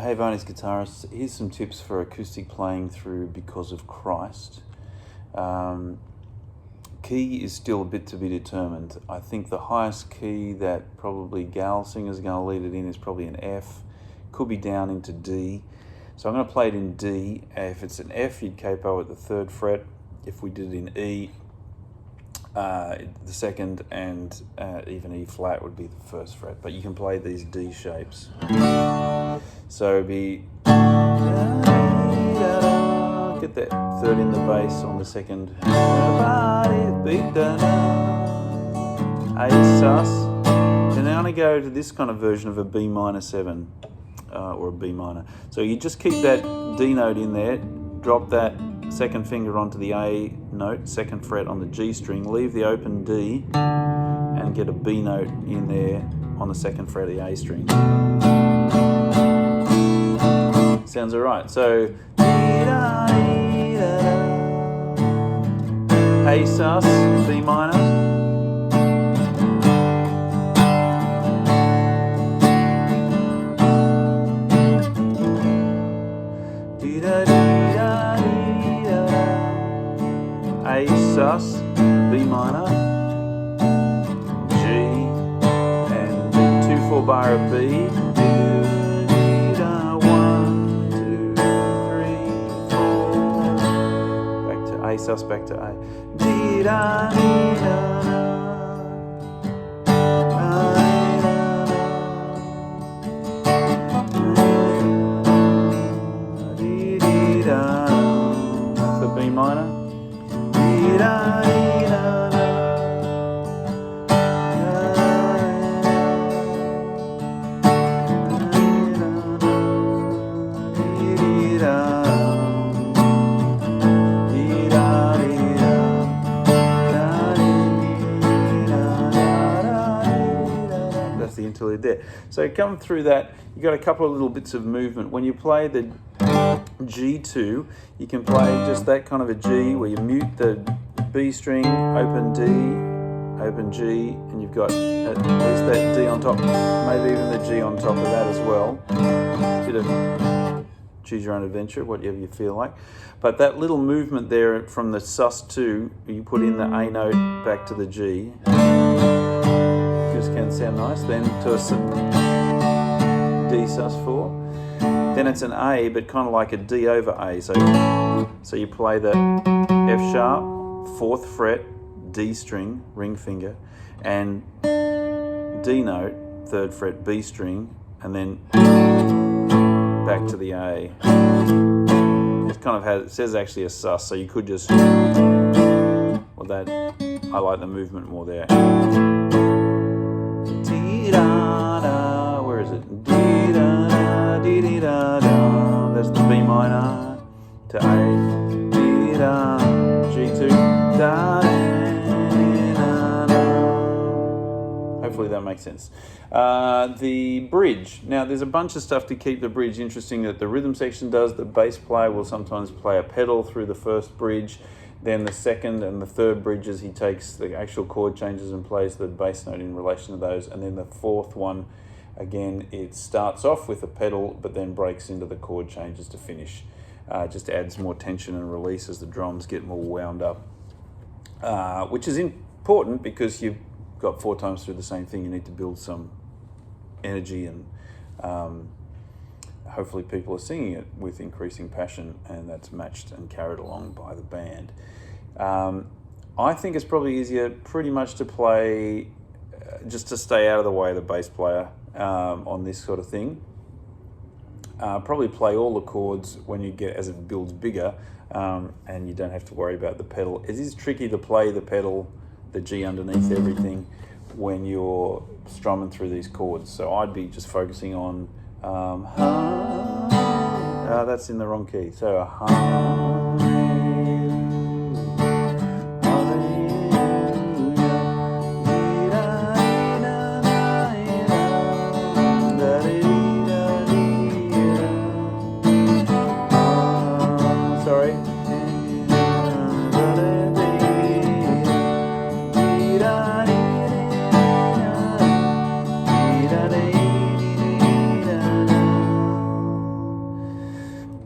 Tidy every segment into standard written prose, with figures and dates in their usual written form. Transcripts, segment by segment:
Hey Varney's guitarists, here's some tips for acoustic playing through Because of Christ. Key is still a bit to be determined. I think the highest key that probably Gal Singer's going to lead it in is probably an F. Could be down into D. So I'm going to play it in D. If it's an F, you'd capo at the 3rd fret. If we did it in E, the 2nd, and even E flat would be the 1st fret. But you can play these D shapes. So it'd be get that 3rd in the bass on the 2nd. A sus. And now I'm going to go to this kind of version of a B minor 7 or a B minor. So you just keep that D note in there, drop that 2nd finger onto the A note, 2nd fret on the G string, leave the open D and get a B note in there on the 2nd fret of the A string. Sounds alright. So A sus, B minor. A sus, B minor, G, and 2/4 bar of B. 1, 2, 3, 4. Back to A sus, back to A. That's the B minor. That's the interlude there. So come through that, you got a couple of little bits of movement. When you play the G2, you can play just that kind of a G where you mute the B string, open D, open G, and you've got at least that D on top, maybe even the G on top of that as well. Bit of choose your own adventure, whatever you feel like. But that little movement there from the sus2, you put in the A note back to the G. Just can sound nice. Then to a D sus4. Then it's an A, but kind of like a D over A. So you play the F sharp, 4th fret, D string, ring finger, and D note, 3rd fret, B string, and then back to the A. It kind of has, it says actually a sus, so you could just, well that, I like the movement more there. Where is it? That's the B minor to A, G2, hopefully that makes sense. The bridge. Now there's a bunch of stuff to keep the bridge interesting that the rhythm section does. The bass player will sometimes play a pedal through the 1st bridge, then the 2nd and the 3rd bridges he takes the actual chord changes and plays the bass note in relation to those, and then the 4th one, again, it starts off with a pedal but then breaks into the chord changes to finish. Just adds more tension and release as the drums get more wound up, which is important because you've got 4 times through the same thing. You need to build some energy, and hopefully people are singing it with increasing passion, and that's matched and carried along by the band. I think it's probably easier pretty much to play, just to stay out of the way of the bass player on this sort of thing. Probably play all the chords when you get, as it builds bigger, and you don't have to worry about the pedal. It is tricky to play the pedal, the G underneath everything, when you're strumming through these chords. So I'd be just focusing on that's in the wrong key. So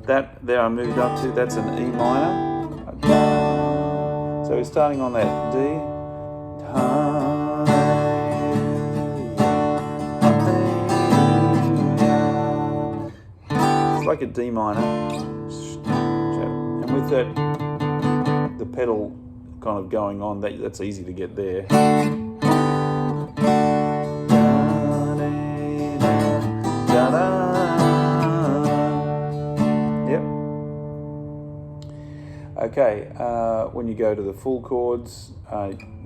that there I moved up to, that's an E minor. So we're starting on that D. It's like a D minor. And with that, the pedal kind of going on, that's easy to get there. Yep. Okay, when you go to the full chords,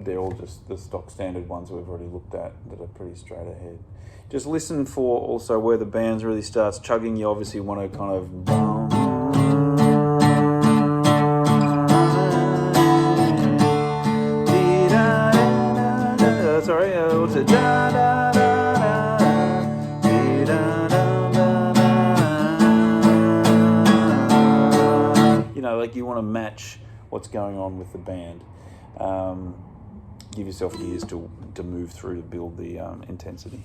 they're all just the stock standard ones we've already looked at that are pretty straight ahead. Just listen for also where the band really starts chugging. You obviously want to kind of sorry, what's it? You know, like you want to match what's going on with the band. Give yourself ears to move through to build the intensity.